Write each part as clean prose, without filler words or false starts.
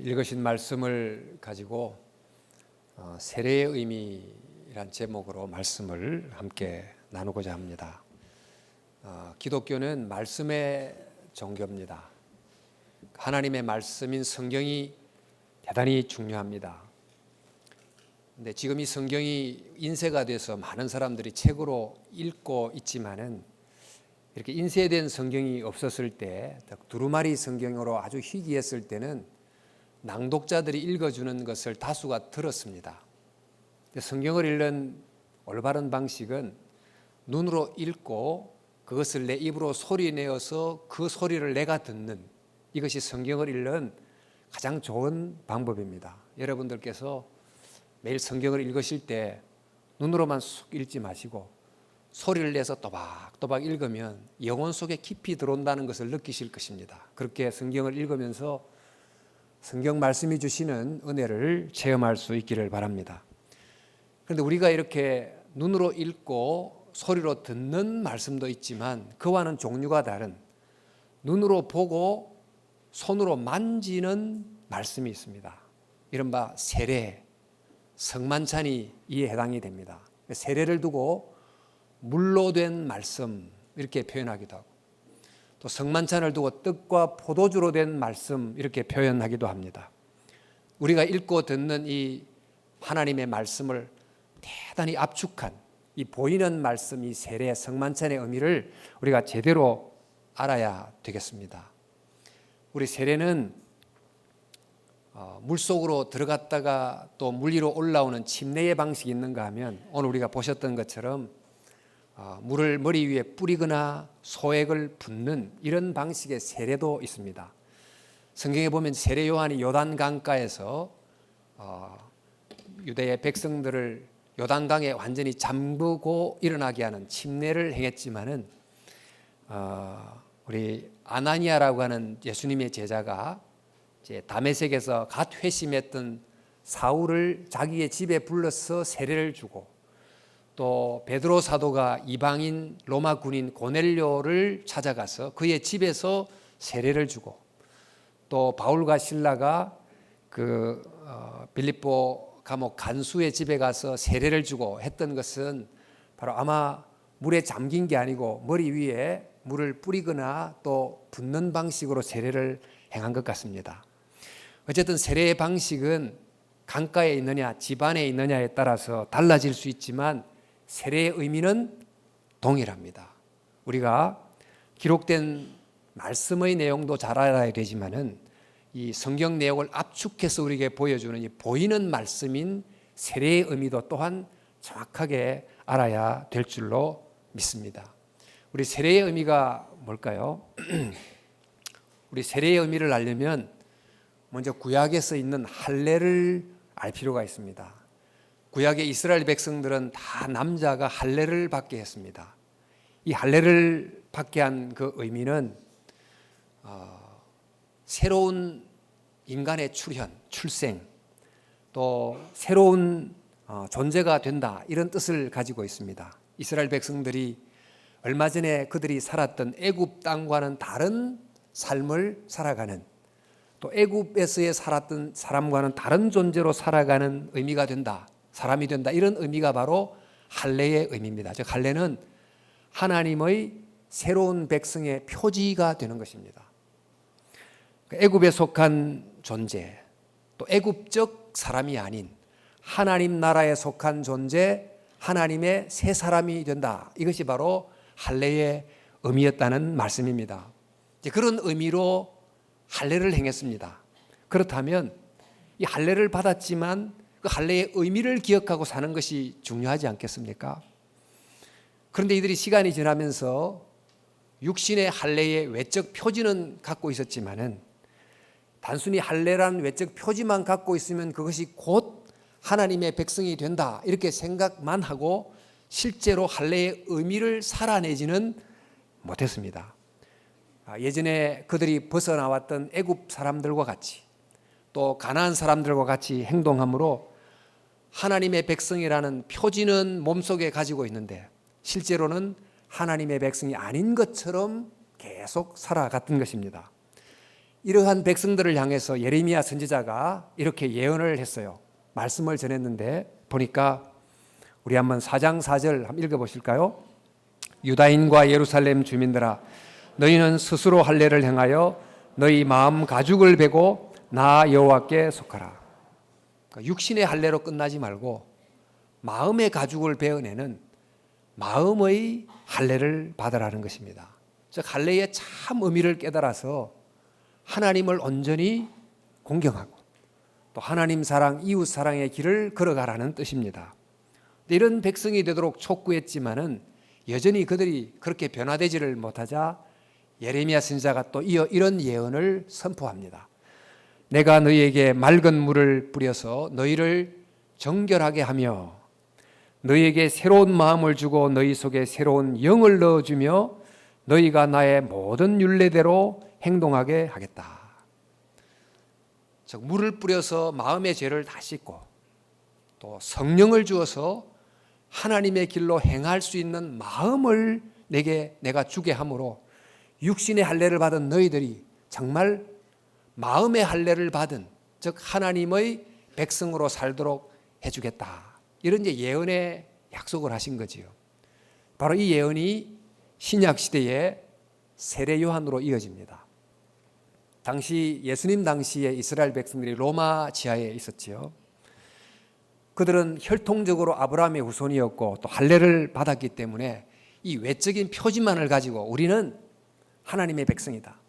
읽으신 말씀을 가지고 세례의 의미란 제목으로 말씀을 함께 나누고자 합니다. 기독교는 말씀의 종교입니다. 하나님의 말씀인 성경이 대단히 중요합니다. 근데 지금 이 성경이 인쇄가 돼서 많은 사람들이 책으로 읽고 있지만은 이렇게 인쇄된 성경이 없었을 때, 두루마리 성경으로 아주 희귀했을 때는 낭독자들이 읽어주는 것을 다수가 들었습니다. 성경을 읽는 올바른 방식은 눈으로 읽고 그것을 내 입으로 소리내어서 그 소리를 내가 듣는, 이것이 성경을 읽는 가장 좋은 방법입니다. 여러분들께서 매일 성경을 읽으실 때 눈으로만 쑥 읽지 마시고 소리를 내서 또박또박 읽으면 영혼 속에 깊이 들어온다는 것을 느끼실 것입니다. 그렇게 성경을 읽으면서 성경 말씀이 주시는 은혜를 체험할 수 있기를 바랍니다. 그런데 우리가 이렇게 눈으로 읽고 소리로 듣는 말씀도 있지만 그와는 종류가 다른 눈으로 보고 손으로 만지는 말씀이 있습니다. 이른바 세례, 성만찬이 이에 해당이 됩니다. 세례를 두고 물로 된 말씀 이렇게 표현하기도 하고, 또 성만찬을 두고 떡과 포도주로 된 말씀 이렇게 표현하기도 합니다. 우리가 읽고 듣는 이 하나님의 말씀을 대단히 압축한 이 보이는 말씀, 이 세례, 성만찬의 의미를 우리가 제대로 알아야 되겠습니다. 우리 세례는 물속으로 들어갔다가 또 물 위로 올라오는 침례의 방식이 있는가 하면 오늘 우리가 보셨던 것처럼 물을 머리 위에 뿌리거나 소액을 붓는 이런 방식의 세례도 있습니다. 성경에 보면 세례 요한이 요단 강가에서 유대의 백성들을 요단강에 완전히 잠그고 일어나게 하는 침례를 행했지만은 우리 아나니아라고 하는 예수님의 제자가 이제 다메섹에서 갓 회심했던 사울을 자기의 집에 불러서 세례를 주고, 또 베드로 사도가 이방인 로마 군인 고넬료를 찾아가서 그의 집에서 세례를 주고, 또 바울과 실라가 그 빌립보 감옥 간수의 집에 가서 세례를 주고 했던 것은 바로 아마 물에 잠긴 게 아니고 머리 위에 물을 뿌리거나 또 붓는 방식으로 세례를 행한 것 같습니다. 어쨌든 세례의 방식은 강가에 있느냐 집안에 있느냐에 따라서 달라질 수 있지만 세례의 의미는 동일합니다. 우리가 기록된 말씀의 내용도 잘 알아야 되지만은 이 성경 내용을 압축해서 우리에게 보여주는 이 보이는 말씀인 세례의 의미도 또한 정확하게 알아야 될 줄로 믿습니다. 우리 세례의 의미가 뭘까요? 우리 세례의 의미를 알려면 먼저 구약에 써 있는 할례를 알 필요가 있습니다. 구약의 이스라엘 백성들은 다 남자가 할례를 받게 했습니다. 이 할례를 받게 한 그 의미는 새로운 인간의 출생, 또 새로운 존재가 된다, 이런 뜻을 가지고 있습니다. 이스라엘 백성들이 얼마 전에 그들이 살았던 애굽 땅과는 다른 삶을 살아가는, 또 애굽에서의 살았던 사람과는 다른 존재로 살아가는 의미가 된다, 사람이 된다, 이런 의미가 바로 할례의 의미입니다. 즉 할례는 하나님의 새로운 백성의 표지가 되는 것입니다. 애굽에 속한 존재, 또 애굽적 사람이 아닌 하나님 나라에 속한 존재, 하나님의 새 사람이 된다, 이것이 바로 할례의 의미였다는 말씀입니다. 그런 의미로 할례를 행했습니다. 그렇다면 이 할례를 받았지만 그 할례의 의미를 기억하고 사는 것이 중요하지 않겠습니까? 그런데 이들이 시간이 지나면서 육신의 할례의 외적 표지는 갖고 있었지만은 단순히 할례란 외적 표지만 갖고 있으면 그것이 곧 하나님의 백성이 된다, 이렇게 생각만 하고 실제로 할례의 의미를 살아내지는 못했습니다. 예전에 그들이 벗어나왔던 애굽 사람들과 같이 또 가나안 사람들과 같이 행동함으로 하나님의 백성이라는 표지는 몸속에 가지고 있는데 실제로는 하나님의 백성이 아닌 것처럼 계속 살아갔던 것입니다. 이러한 백성들을 향해서 예레미야 선지자가 이렇게 예언을 했어요. 말씀을 전했는데 보니까 우리 한번 4장 4절 한번 읽어보실까요? 유다인과 예루살렘 주민들아 너희는 스스로 할례를 행하여 너희 마음 가죽을 베고 나 여호와께 속하라. 그러니까 육신의 할례로 끝나지 말고 마음의 가죽을 베어내는 마음의 할례를 받으라는 것입니다. 즉 할례의 참 의미를 깨달아서 하나님을 온전히 공경하고 또 하나님 사랑, 이웃 사랑의 길을 걸어가라는 뜻입니다. 이런 백성이 되도록 촉구했지만은 여전히 그들이 그렇게 변화되지를 못하자 예레미야 선지자가 또 이어 이런 예언을 선포합니다. 내가 너희에게 맑은 물을 뿌려서 너희를 정결하게 하며 너희에게 새로운 마음을 주고 너희 속에 새로운 영을 넣어주며 너희가 나의 모든 율례대로 행동하게 하겠다. 즉 물을 뿌려서 마음의 죄를 다 씻고 또 성령을 주어서 하나님의 길로 행할 수 있는 마음을 내가 주게 함으로 육신의 할례를 받은 너희들이 정말 마음의 할례를 받은 즉 하나님의 백성으로 살도록 해주겠다. 이런 이제 예언의 약속을 하신 거지요. 바로 이 예언이 신약 시대의 세례 요한으로 이어집니다. 당시 예수님 당시에 이스라엘 백성들이 로마 지하에 있었지요. 그들은 혈통적으로 아브라함의 후손이었고 또 할례를 받았기 때문에 이 외적인 표지만을 가지고 우리는 하나님의 백성이다.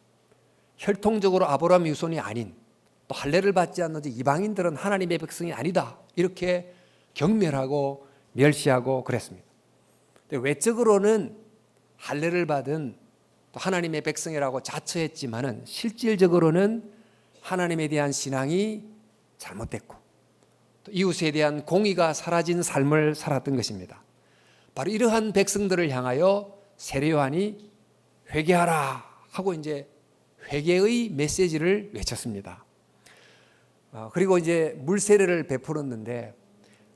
혈통적으로 아브라함의 후손이 아닌 또 할례를 받지 않는 이방인들은 하나님의 백성이 아니다. 이렇게 경멸하고 멸시하고 그랬습니다. 외적으로는 할례를 받은 또 하나님의 백성이라고 자처했지만은 실질적으로는 하나님에 대한 신앙이 잘못됐고 또 이웃에 대한 공의가 사라진 삶을 살았던 것입니다. 바로 이러한 백성들을 향하여 세례 요한이 회개하라 하고 이제 회개의 메시지를 외쳤습니다. 그리고 이제 물세례를 베풀었는데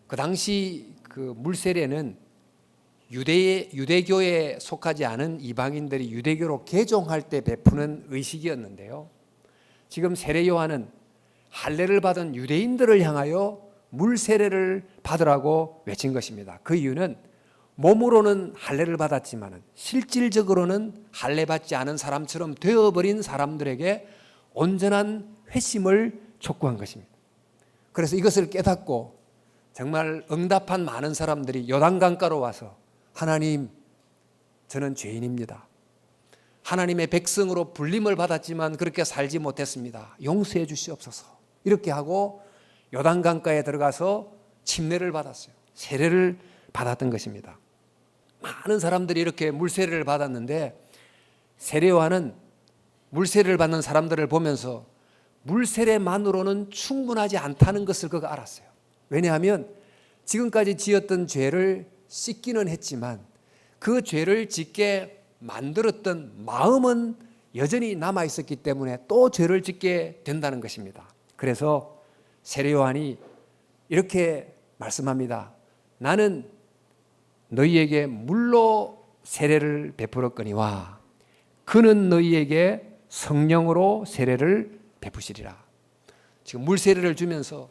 그 당시 그 물세례는 유대교에 속하지 않은 이방인들이 유대교로 개종할 때 베푸는 의식이었는데요. 지금 세례 요한은 할례를 받은 유대인들을 향하여 물세례를 받으라고 외친 것입니다. 그 이유는 몸으로는 할례를 받았지만 실질적으로는 할례 받지 않은 사람처럼 되어버린 사람들에게 온전한 회심을 촉구한 것입니다. 그래서 이것을 깨닫고 정말 응답한 많은 사람들이 요단강가로 와서 하나님, 저는 죄인입니다. 하나님의 백성으로 불림을 받았지만 그렇게 살지 못했습니다. 용서해 주시옵소서. 이렇게 하고 요단강가에 들어가서 침례를 받았어요. 세례를 받았던 것입니다. 많은 사람들이 이렇게 물세례를 받았는데 세례 요한은 물세례를 받는 사람들을 보면서 물세례만으로는 충분하지 않다는 것을 그가 알았어요. 왜냐하면 지금까지 지었던 죄를 씻기는 했지만 그 죄를 짓게 만들었던 마음은 여전히 남아 있었기 때문에 또 죄를 짓게 된다는 것입니다. 그래서 세례 요한이 이렇게 말씀합니다. 나는 너희에게 물로 세례를 베풀었거니와 그는 너희에게 성령으로 세례를 베푸시리라. 지금 물세례를 주면서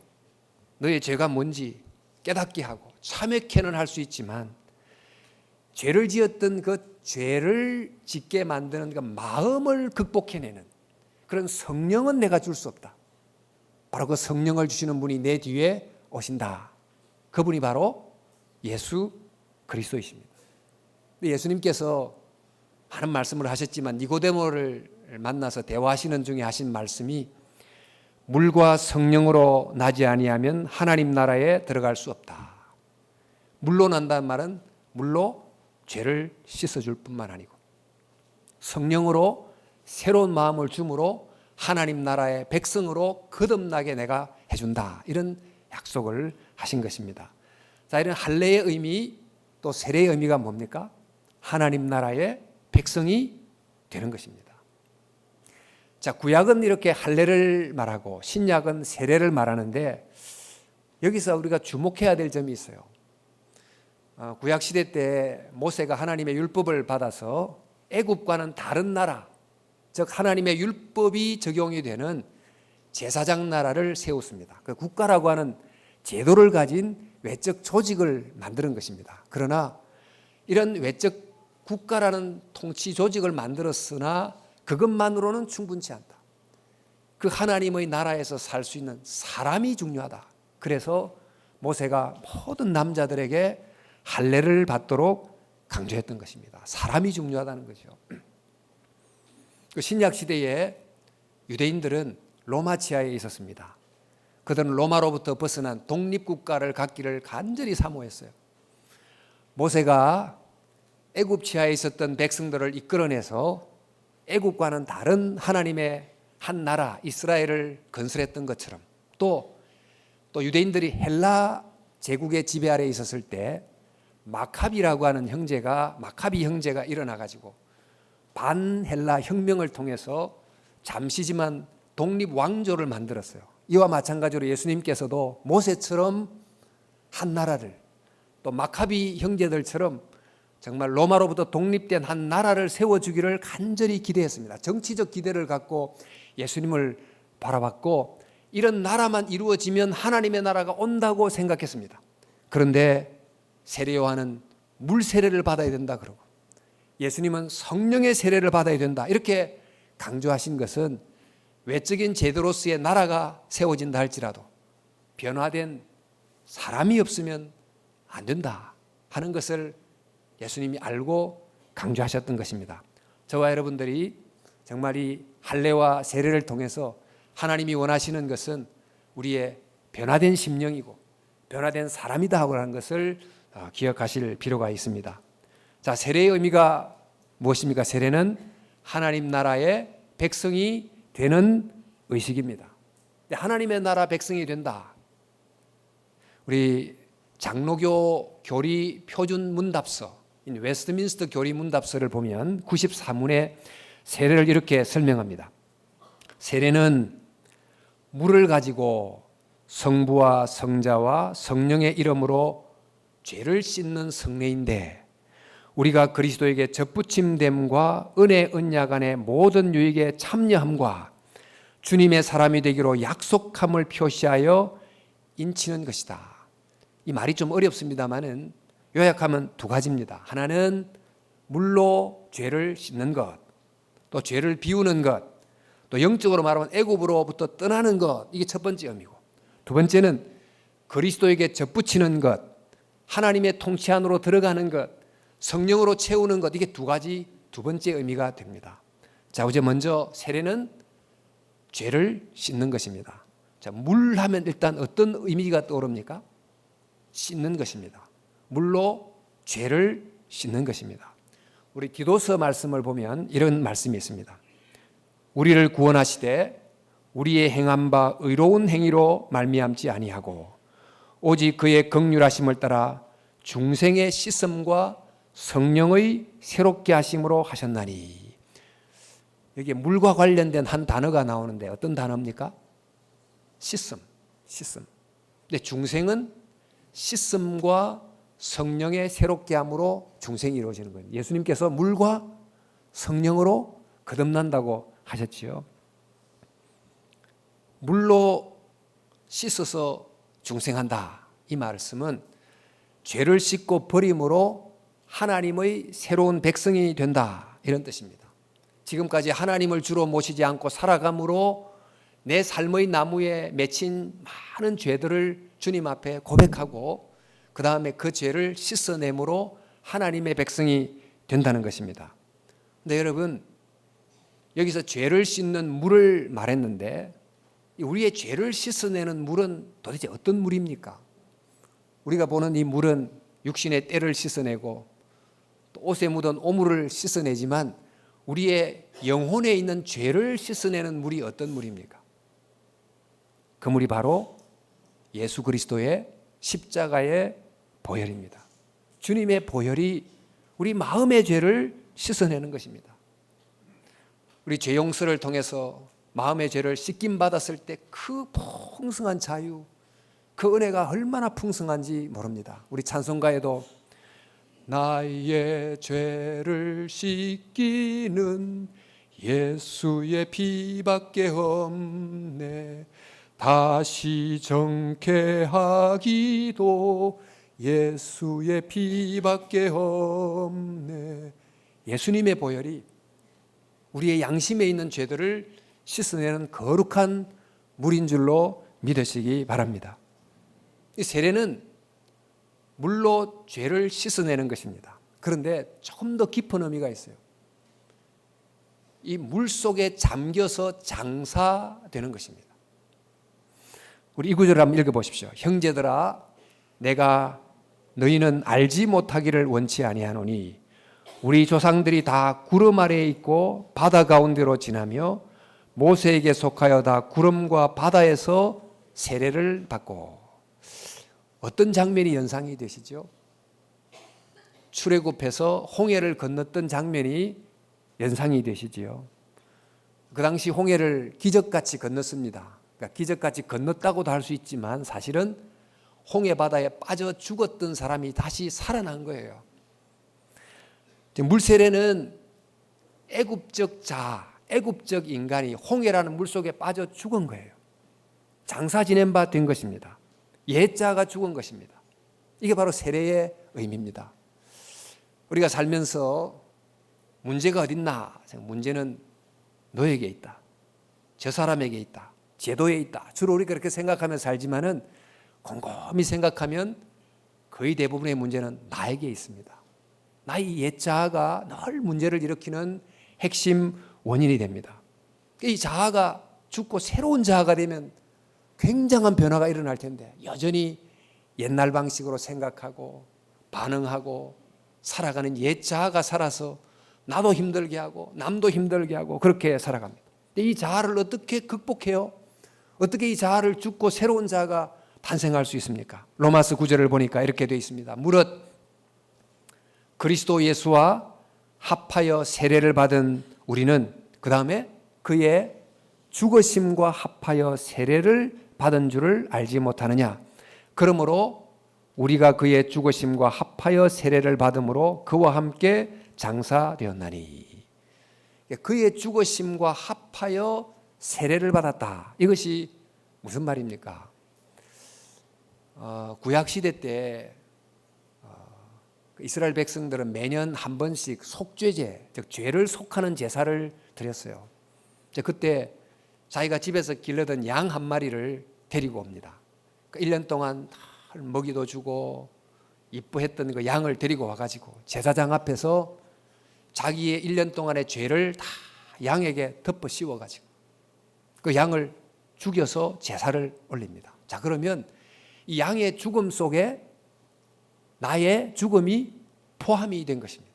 너의 죄가 뭔지 깨닫게 하고 참회케는 할 수 있지만 죄를 지었던 그 죄를 짓게 만드는 그 마음을 극복해내는 그런 성령은 내가 줄 수 없다. 바로 그 성령을 주시는 분이 내 뒤에 오신다. 그분이 바로 예수 그리스도이십니다. 예수님께서 많은 말씀을 하셨지만 니고데모를 만나서 대화하시는 중에 하신 말씀이 물과 성령으로 나지 아니하면 하나님 나라에 들어갈 수 없다. 물로 난다는 말은 물로 죄를 씻어줄 뿐만 아니고 성령으로 새로운 마음을 줌으로 하나님 나라의 백성으로 거듭나게 내가 해준다. 이런 약속을 하신 것입니다. 자, 이런 할례의 의미 또 세례의 의미가 뭡니까? 하나님 나라의 백성이 되는 것입니다. 자, 구약은 이렇게 할례를 말하고 신약은 세례를 말하는데 여기서 우리가 주목해야 될 점이 있어요. 구약 시대 때 모세가 하나님의 율법을 받아서 애굽과는 다른 나라, 즉 하나님의 율법이 적용이 되는 제사장 나라를 세웠습니다. 그 국가라고 하는 제도를 가진 외적 조직을 만드는 것입니다. 그러나 이런 외적 국가라는 통치 조직을 만들었으나 그것만으로는 충분치 않다. 그 하나님의 나라에서 살 수 있는 사람이 중요하다. 그래서 모세가 모든 남자들에게 할례를 받도록 강조했던 것입니다. 사람이 중요하다는 거죠. 그 신약 시대에 유대인들은 로마 치하에 있었습니다. 그들은 로마로부터 벗어난 독립국가를 갖기를 간절히 사모했어요. 모세가 애굽 치하에 있었던 백성들을 이끌어내서 애굽과는 다른 하나님의 한 나라 이스라엘을 건설했던 것처럼 또 유대인들이 헬라 제국의 지배 아래에 있었을 때 마카비라고 하는 마카비 형제가 일어나가지고 반헬라 혁명을 통해서 잠시지만 독립 왕조를 만들었어요. 이와 마찬가지로 예수님께서도 모세처럼 한 나라를 또 마카비 형제들처럼 정말 로마로부터 독립된 한 나라를 세워주기를 간절히 기대했습니다. 정치적 기대를 갖고 예수님을 바라봤고 이런 나라만 이루어지면 하나님의 나라가 온다고 생각했습니다. 그런데 세례 요한은 물 세례를 받아야 된다 그러고 예수님은 성령의 세례를 받아야 된다 이렇게 강조하신 것은 외적인 제도로서의 나라가 세워진다 할지라도 변화된 사람이 없으면 안 된다 하는 것을 예수님이 알고 강조하셨던 것입니다. 저와 여러분들이 정말 이 할례와 세례를 통해서 하나님이 원하시는 것은 우리의 변화된 심령이고 변화된 사람이다 하는 것을 기억하실 필요가 있습니다. 자, 세례의 의미가 무엇입니까? 세례는 하나님 나라의 백성이 되는 의식입니다. 하나님의 나라 백성이 된다. 우리 장로교 교리 표준 문답서 웨스트민스터 교리 문답서를 보면 94문에 세례를 이렇게 설명합니다. 세례는 물을 가지고 성부와 성자와 성령의 이름으로 죄를 씻는 성례인데 우리가 그리스도에게 접붙임됨과 은혜 언약 안의 모든 유익에 참여함과 주님의 사람이 되기로 약속함을 표시하여 인치는 것이다. 이 말이 좀 어렵습니다만은 요약하면 두 가지입니다. 하나는 물로 죄를 씻는 것, 또 죄를 비우는 것, 또 영적으로 말하면 애굽으로부터 떠나는 것, 이게 첫 번째 의미고 두 번째는 그리스도에게 접붙이는 것, 하나님의 통치 안으로 들어가는 것, 성령으로 채우는 것, 이게 두 번째 의미가 됩니다. 자, 이제 먼저 세례는 죄를 씻는 것입니다. 자, 물 하면 일단 어떤 의미가 떠오릅니까? 씻는 것입니다. 물로 죄를 씻는 것입니다. 우리 디도서 말씀을 보면 이런 말씀이 있습니다. 우리를 구원하시되 우리의 행한 바 의로운 행위로 말미암지 아니하고 오직 그의 긍휼하심을 따라 중생의 씻음과 성령의 새롭게 하심으로 하셨나니. 여기에 물과 관련된 한 단어가 나오는데 어떤 단어입니까? 씻음. 근데 중생은 씻음과 성령의 새롭게 함으로 중생이 이루어지는 거예요. 예수님께서 물과 성령으로 거듭난다고 하셨지요. 물로 씻어서 중생한다. 이 말씀은 죄를 씻고 버림으로 하나님의 새로운 백성이 된다. 이런 뜻입니다. 지금까지 하나님을 주로 모시지 않고 살아감으로 내 삶의 나무에 맺힌 많은 죄들을 주님 앞에 고백하고 그 다음에 그 죄를 씻어내므로 하나님의 백성이 된다는 것입니다. 근데 여러분, 여기서 죄를 씻는 물을 말했는데 우리의 죄를 씻어내는 물은 도대체 어떤 물입니까? 우리가 보는 이 물은 육신의 때를 씻어내고 또 옷에 묻은 오물을 씻어내지만 우리의 영혼에 있는 죄를 씻어내는 물이 어떤 물입니까? 그 물이 바로 예수 그리스도의 십자가의 보혈입니다. 주님의 보혈이 우리 마음의 죄를 씻어내는 것입니다. 우리 죄 용서를 통해서 마음의 죄를 씻김 받았을 때 그 풍성한 자유, 그 은혜가 얼마나 풍성한지 모릅니다. 우리 찬송가에도 나의 죄를 씻기는 예수의 피밖에 없네. 다시 정케하기도 예수의 피밖에 없네. 예수님의 보혈이 우리의 양심에 있는 죄들을 씻어내는 거룩한 물인 줄로 믿으시기 바랍니다. 이 세례는 물로 죄를 씻어내는 것입니다. 그런데 조금 더 깊은 의미가 있어요. 이 물 속에 잠겨서 장사되는 것입니다. 우리 이 구절을 한번 읽어보십시오. 형제들아, 내가 너희는 알지 못하기를 원치 아니하노니 우리 조상들이 다 구름 아래에 있고 바다 가운데로 지나며 모세에게 속하여 다 구름과 바다에서 세례를 받고. 어떤 장면이 연상이 되시죠? 출애굽해서 홍해를 건넜던 장면이 연상이 되시지요. 그 당시 홍해를 기적같이 건넜습니다. 그러니까 기적같이 건넜다고도 할 수 있지만 사실은 홍해 바다에 빠져 죽었던 사람이 다시 살아난 거예요. 물세례는 애굽적 자아, 애굽적 인간이 홍해라는 물속에 빠져 죽은 거예요. 장사 지낸 바 된 것입니다. 옛자가 죽은 것입니다. 이게 바로 세례의 의미입니다. 우리가 살면서 문제가 어딨나? 문제는 너에게 있다. 저 사람에게 있다. 제도에 있다. 주로 우리가 그렇게 생각하며 살지만은 곰곰이 생각하면 거의 대부분의 문제는 나에게 있습니다. 나의 옛자아가 늘 문제를 일으키는 핵심 원인이 됩니다. 이 자아가 죽고 새로운 자아가 되면 굉장한 변화가 일어날 텐데 여전히 옛날 방식으로 생각하고 반응하고 살아가는 옛자아가 살아서 나도 힘들게 하고 남도 힘들게 하고 그렇게 살아갑니다. 근데 이 자아를 어떻게 극복해요? 어떻게 이 자아를 죽고 새로운 자아가 탄생할 수 있습니까? 로마서 9절을 보니까 이렇게 되어 있습니다. 무릇 그리스도 예수와 합하여 세례를 받은 우리는 그 다음에 그의 죽으심과 합하여 세례를 받은 줄을 알지 못하느냐. 그러므로 우리가 그의 죽으심과 합하여 세례를 받음으로 그와 함께 장사되었나니. 그의 죽으심과 합하여 세례를 받았다. 이것이 무슨 말입니까? 구약시대 때 이스라엘 백성들은 매년 한 번씩 속죄제, 즉 죄를 속하는 제사를 드렸어요. 그때 자기가 집에서 길러던 양 한 마리를 데리고 옵니다. 1년 동안 먹이도 주고 이뻐했던 그 양을 데리고 와가지고 제사장 앞에서 자기의 1년 동안의 죄를 다 양에게 덮어 씌워가지고 그 양을 죽여서 제사를 올립니다. 자, 그러면 이 양의 죽음 속에 나의 죽음이 포함이 된 것입니다.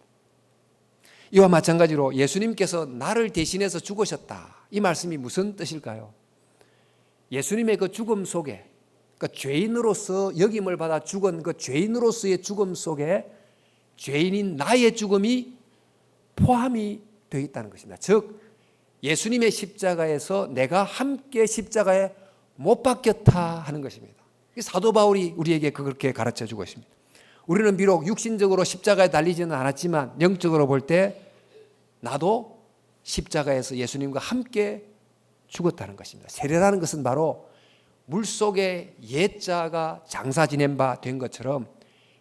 이와 마찬가지로 예수님께서 나를 대신해서 죽으셨다. 이 말씀이 무슨 뜻일까요? 예수님의 그 죽음 속에, 그 죄인으로서 역임을 받아 죽은 그 죄인으로서의 죽음 속에 죄인인 나의 죽음이 포함이 되어 있다는 것입니다. 즉 예수님의 십자가에서 내가 함께 십자가에 못 박혔다 하는 것입니다. 사도 바울이 우리에게 그렇게 가르쳐 주고 있습니다. 우리는 비록 육신적으로 십자가에 달리지는 않았지만 영적으로 볼 때 나도 십자가에서 예수님과 함께 죽었다는 것입니다. 세례라는 것은 바로 물속에 옛자가 장사 지낸 바 된 것처럼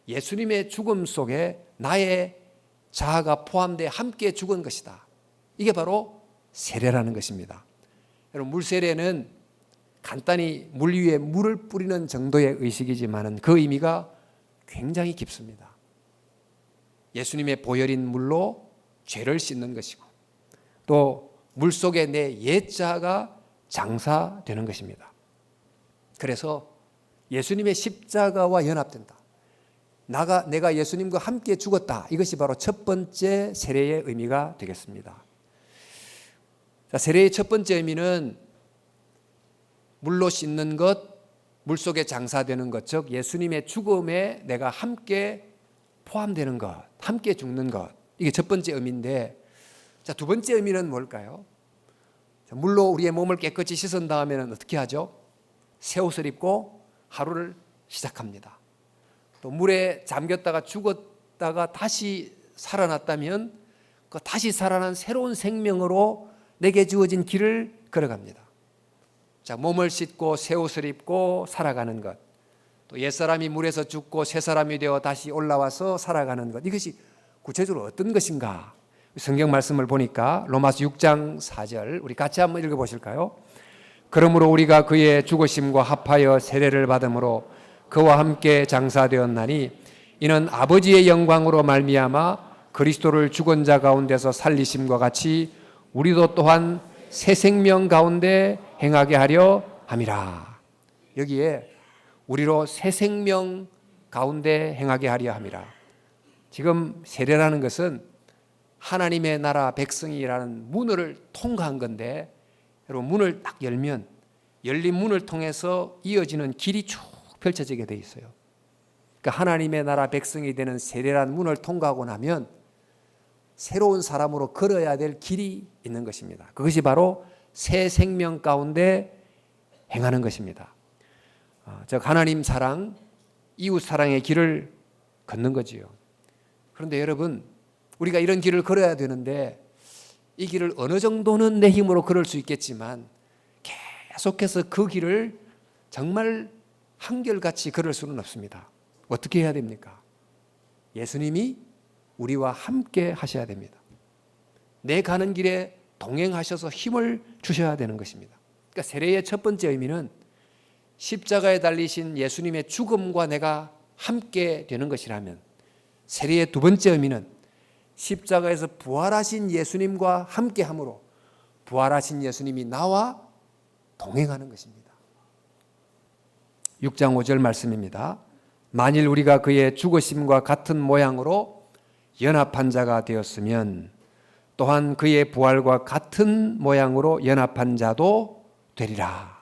예수님의 죽음 속에 나의 자아가 포함되어 함께 죽은 것이다. 이게 바로 세례라는 것입니다. 여러분, 물세례는 간단히 물 위에 물을 뿌리는 정도의 의식이지만 그 의미가 굉장히 깊습니다. 예수님의 보혈인 물로 죄를 씻는 것이고 또 물속에 내 옛자가 장사되는 것입니다. 그래서 예수님의 십자가와 연합된다. 내가 예수님과 함께 죽었다. 이것이 바로 첫 번째 세례의 의미가 되겠습니다. 자, 세례의 첫 번째 의미는 물로 씻는 것, 물속에 장사되는 것, 즉 예수님의 죽음에 내가 함께 포함되는 것, 함께 죽는 것. 이게 첫 번째 의미인데, 자, 두 번째 의미는 뭘까요? 자, 물로 우리의 몸을 깨끗이 씻은 다음에는 어떻게 하죠? 새 옷을 입고 하루를 시작합니다. 또 물에 잠겼다가 죽었다가 다시 살아났다면 그 다시 살아난 새로운 생명으로 내게 주어진 길을 걸어갑니다. 자, 몸을 씻고 새 옷을 입고 살아가는 것, 또 옛사람이 물에서 죽고 새 사람이 되어 다시 올라와서 살아가는 것, 이것이 구체적으로 어떤 것인가? 성경 말씀을 보니까 로마서 6장 4절 우리 같이 한번 읽어보실까요? 그러므로 우리가 그의 죽으심과 합하여 세례를 받음으로 그와 함께 장사되었나니 이는 아버지의 영광으로 말미암아 그리스도를 죽은 자 가운데서 살리심과 같이 우리도 또한 새 생명 가운데 행하게 하려 함이라. 여기에 우리로 새 생명 가운데 행하게 하려 함이라. 지금 세례라는 것은 하나님의 나라 백성이라는 문을 통과한 건데, 여러분 문을 딱 열면 열린 문을 통해서 이어지는 길이 쭉 펼쳐지게 돼 있어요. 그러니까 하나님의 나라 백성이 되는 세례라는 문을 통과하고 나면 새로운 사람으로 걸어야 될 길이 있는 것입니다. 그것이 바로 새 생명 가운데 행하는 것입니다. 즉 하나님 사랑, 이웃 사랑의 길을 걷는 거지요. 그런데 여러분, 우리가 이런 길을 걸어야 되는데 이 길을 어느 정도는 내 힘으로 걸을 수 있겠지만 계속해서 그 길을 정말 한결같이 걸을 수는 없습니다. 어떻게 해야 됩니까? 예수님이 우리와 함께 하셔야 됩니다. 내 가는 길에 동행하셔서 힘을 주셔야 되는 것입니다. 그러니까 세례의 첫 번째 의미는 십자가에 달리신 예수님의 죽음과 내가 함께 되는 것이라면, 세례의 두 번째 의미는 십자가에서 부활하신 예수님과 함께함으로 부활하신 예수님이 나와 동행하는 것입니다. 6장 5절 말씀입니다. 만일 우리가 그의 죽으심과 같은 모양으로 연합한 자가 되었으면 또한 그의 부활과 같은 모양으로 연합한 자도 되리라.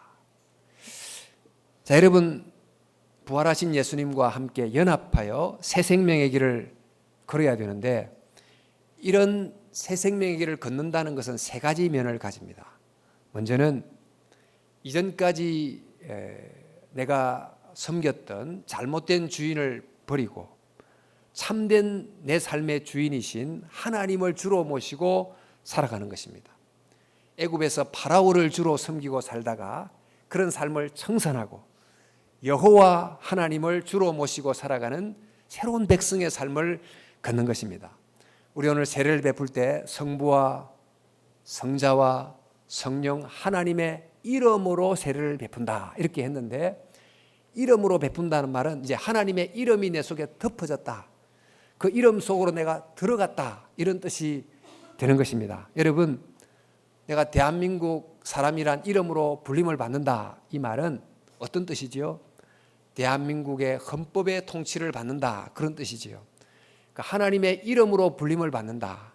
자, 여러분, 부활하신 예수님과 함께 연합하여 새 생명의 길을 걸어야 되는데, 이런 새 생명의 길을 걷는다는 것은 세 가지 면을 가집니다. 먼저는 이전까지 내가 섬겼던 잘못된 주인을 버리고 참된 내 삶의 주인이신 하나님을 주로 모시고 살아가는 것입니다. 애굽에서 파라오를 주로 섬기고 살다가 그런 삶을 청산하고 여호와 하나님을 주로 모시고 살아가는 새로운 백성의 삶을 걷는 것입니다. 우리 오늘 세례를 베풀 때 성부와 성자와 성령 하나님의 이름으로 세례를 베푼다 이렇게 했는데, 이름으로 베푼다는 말은 이제 하나님의 이름이 내 속에 덮어졌다, 그 이름 속으로 내가 들어갔다, 이런 뜻이 되는 것입니다. 여러분, 내가 대한민국 사람이란 이름으로 불림을 받는다, 이 말은 어떤 뜻이지요? 대한민국의 헌법의 통치를 받는다, 그런 뜻이지요. 그러니까 하나님의 이름으로 불림을 받는다,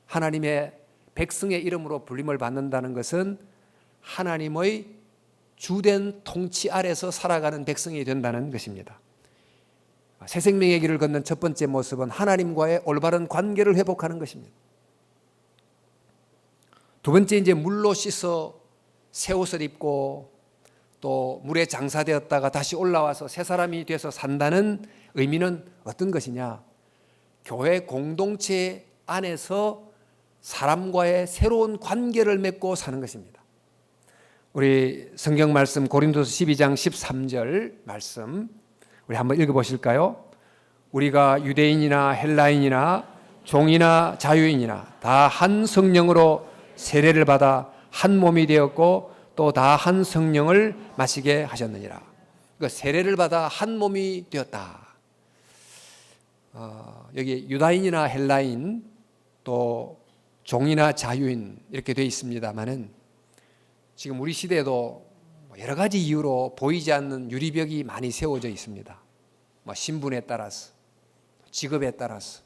하나님의 백성의 이름으로 불림을 받는다는 것은 하나님의 주된 통치 아래서 살아가는 백성이 된다는 것입니다. 새 생명의 길을 걷는 첫 번째 모습은 하나님과의 올바른 관계를 회복하는 것입니다. 두 번째, 이제 물로 씻어 새 옷을 입고 또 물에 장사되었다가 다시 올라와서 새 사람이 돼서 산다는 의미는 어떤 것이냐? 교회 공동체 안에서 사람과의 새로운 관계를 맺고 사는 것입니다. 우리 성경 말씀 고린도서 12장 13절 말씀 우리 한번 읽어보실까요? 우리가 유대인이나 헬라인이나 종이나 자유인이나 다 한 성령으로 세례를 받아 한 몸이 되었고 또 다 한 성령을 마시게 하셨느니라. 그러니까 세례를 받아 한 몸이 되었다. 여기 유다인이나 헬라인 또 종이나 자유인 이렇게 되어 있습니다만은, 지금 우리 시대에도 여러 가지 이유로 보이지 않는 유리벽이 많이 세워져 있습니다. 신분에 따라서, 직업에 따라서,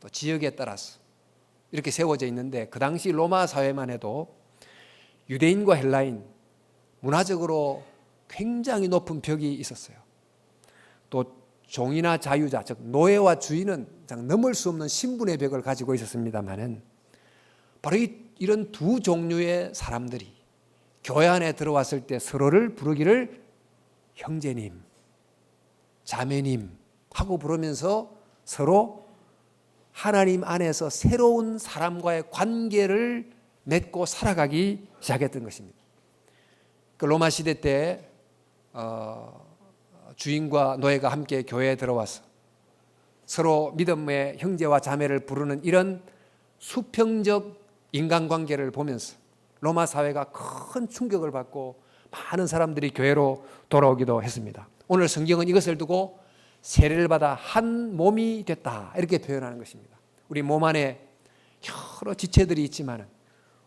또 지역에 따라서 이렇게 세워져 있는데, 그 당시 로마 사회만 해도 유대인과 헬라인 문화적으로 굉장히 높은 벽이 있었어요. 또 종이나 자유자, 즉 노예와 주인은 넘을 수 없는 신분의 벽을 가지고 있었습니다만은, 바로 이런 두 종류의 사람들이 교회 안에 들어왔을 때 서로를 부르기를 형제님, 자매님 하고 부르면서 서로 하나님 안에서 새로운 사람과의 관계를 맺고 살아가기 시작했던 것입니다. 그 로마 시대 때 주인과 노예가 함께 교회에 들어와서 서로 믿음의 형제와 자매를 부르는 이런 수평적 인간관계를 보면서 로마 사회가 큰 충격을 받고 많은 사람들이 교회로 돌아오기도 했습니다. 오늘 성경은 이것을 두고 세례를 받아 한 몸이 됐다 이렇게 표현하는 것입니다. 우리 몸 안에 여러 지체들이 있지만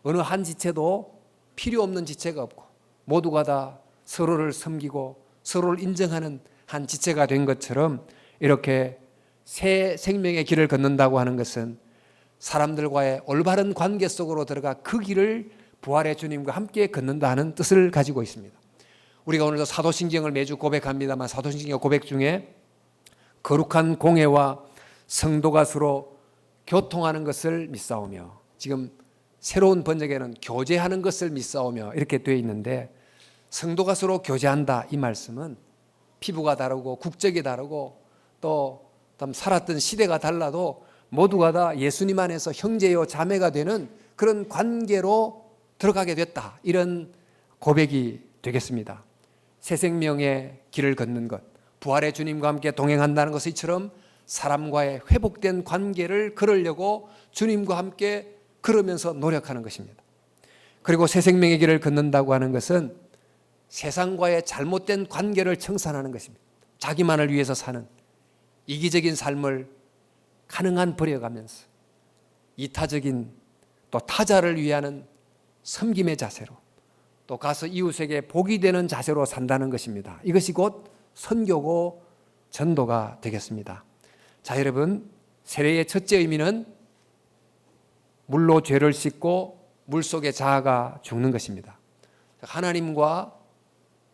어느 한 지체도 필요 없는 지체가 없고 모두가 다 서로를 섬기고 서로를 인정하는 한 지체가 된 것처럼 이렇게 새 생명의 길을 걷는다고 하는 것은 사람들과의 올바른 관계 속으로 들어가 그 길을 부활의 주님과 함께 걷는다 하는 뜻을 가지고 있습니다. 우리가 오늘도 사도신경을 매주 고백합니다만 사도신경 고백 중에 거룩한 공회와 성도가 서로 교통하는 것을 믿사오며, 지금 새로운 번역에는 교제하는 것을 믿사오며 이렇게 되어 있는데, 성도가 서로 교제한다 이 말씀은 피부가 다르고 국적이 다르고 또 살았던 시대가 달라도 모두가 다 예수님 안에서 형제요 자매가 되는 그런 관계로 들어가게 됐다, 이런 고백이 되겠습니다. 새 생명의 길을 걷는 것, 부활의 주님과 함께 동행한다는 것이처럼 사람과의 회복된 관계를 걸으려고 주님과 함께 걸으면서 노력하는 것입니다. 그리고 새 생명의 길을 걷는다고 하는 것은 세상과의 잘못된 관계를 청산하는 것입니다. 자기만을 위해서 사는 이기적인 삶을 가능한 버려가면서 이타적인 또 타자를 위하는 섬김의 자세로, 또 가서 이웃에게 복이 되는 자세로 산다는 것입니다. 이것이 곧 선교고 전도가 되겠습니다. 자, 여러분, 세례의 첫째 의미는 물로 죄를 씻고 물속의 자아가 죽는 것입니다. 하나님과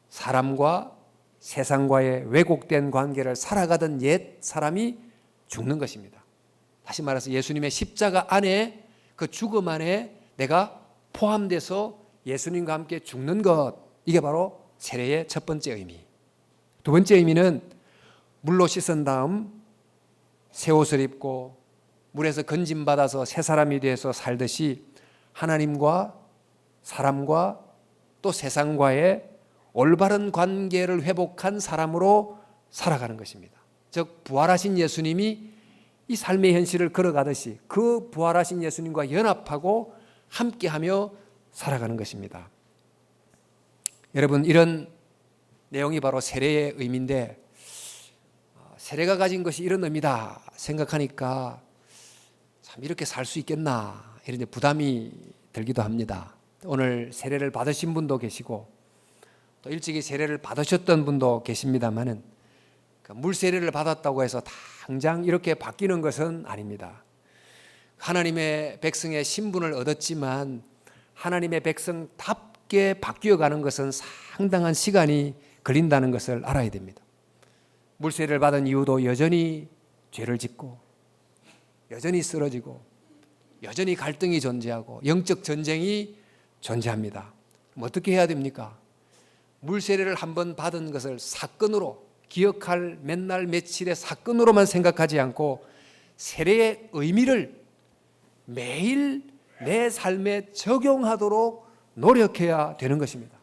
사람과 세상과의 왜곡된 관계를 살아가던 옛 사람이 죽는 것입니다. 다시 말해서 예수님의 십자가 안에, 그 죽음 안에 내가 포함돼서 예수님과 함께 죽는 것, 이게 바로 세례의 첫 번째 의미. 두 번째 의미는 물로 씻은 다음 새 옷을 입고 물에서 건짐받아서 새 사람이 되어서 살듯이 하나님과 사람과 또 세상과의 올바른 관계를 회복한 사람으로 살아가는 것입니다. 즉 부활하신 예수님이 이 삶의 현실을 걸어가듯이 그 부활하신 예수님과 연합하고 함께하며 살아가는 것입니다. 여러분, 이런 내용이 바로 세례의 의미인데, 세례가 가진 것이 이런 의미다 생각하니까 참 이렇게 살 수 있겠나 이런 부담이 들기도 합니다. 오늘 세례를 받으신 분도 계시고 또 일찍이 세례를 받으셨던 분도 계십니다만은 물 세례를 받았다고 해서 당장 이렇게 바뀌는 것은 아닙니다. 하나님의 백성의 신분을 얻었지만 하나님의 백성답게 바뀌어가는 것은 상당한 시간이 걸린다는 것을 알아야 됩니다. 물 세례를 받은 이후도 여전히 죄를 짓고 여전히 쓰러지고 여전히 갈등이 존재하고 영적 전쟁이 존재합니다. 어떻게 해야 됩니까? 물 세례를 한번 받은 것을 사건으로, 기억할 맨날 며칠의 사건으로만 생각하지 않고 세례의 의미를 매일 내 삶에 적용하도록 노력해야 되는 것입니다.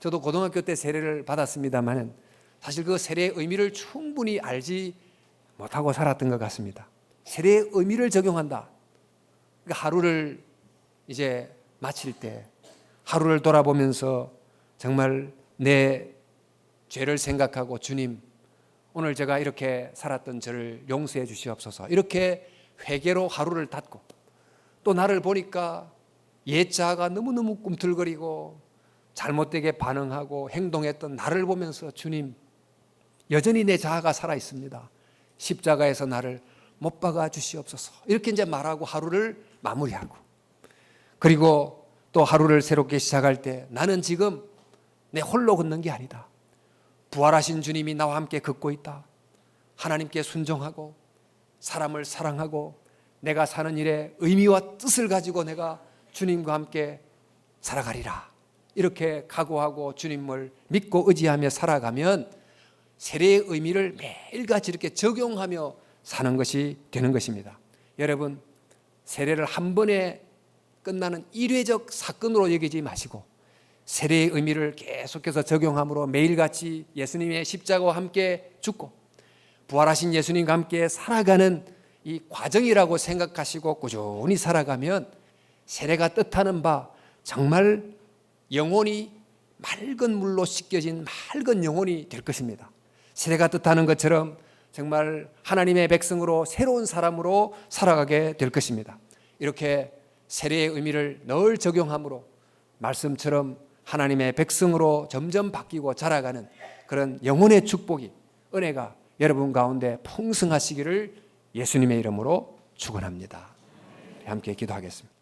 저도 고등학교 때 세례를 받았습니다만 사실 그 세례의 의미를 충분히 알지 못하고 살았던 것 같습니다. 세례의 의미를 적용한다. 그러니까 하루를 이제 마칠 때 하루를 돌아보면서 정말 내 죄를 생각하고, 주님, 오늘 제가 이렇게 살았던 저를 용서해 주시옵소서, 이렇게 회개로 하루를 닫고, 또 나를 보니까 옛 자아가 너무너무 꿈틀거리고 잘못되게 반응하고 행동했던 나를 보면서, 주님, 여전히 내 자아가 살아있습니다. 십자가에서 나를 못 박아 주시옵소서, 이렇게 이제 말하고 하루를 마무리하고, 그리고 또 하루를 새롭게 시작할 때 나는 지금 내 홀로 걷는 게 아니다. 부활하신 주님이 나와 함께 걷고 있다. 하나님께 순종하고 사람을 사랑하고 내가 사는 일에 의미와 뜻을 가지고 내가 주님과 함께 살아가리라. 이렇게 각오하고 주님을 믿고 의지하며 살아가면 세례의 의미를 매일같이 이렇게 적용하며 사는 것이 되는 것입니다. 여러분, 세례를 한 번에 끝나는 일회적 사건으로 여기지 마시고 세례의 의미를 계속해서 적용함으로 매일같이 예수님의 십자가와 함께 죽고 부활하신 예수님과 함께 살아가는 이 과정이라고 생각하시고 꾸준히 살아가면 세례가 뜻하는 바 정말 영혼이 맑은 물로 씻겨진 맑은 영혼이 될 것입니다. 세례가 뜻하는 것처럼 정말 하나님의 백성으로 새로운 사람으로 살아가게 될 것입니다. 이렇게 세례의 의미를 늘 적용함으로 말씀처럼 하나님의 백성으로 점점 바뀌고 자라가는 그런 영혼의 축복이, 은혜가 여러분 가운데 풍성하시기를 예수님의 이름으로 축원합니다. 함께 기도하겠습니다.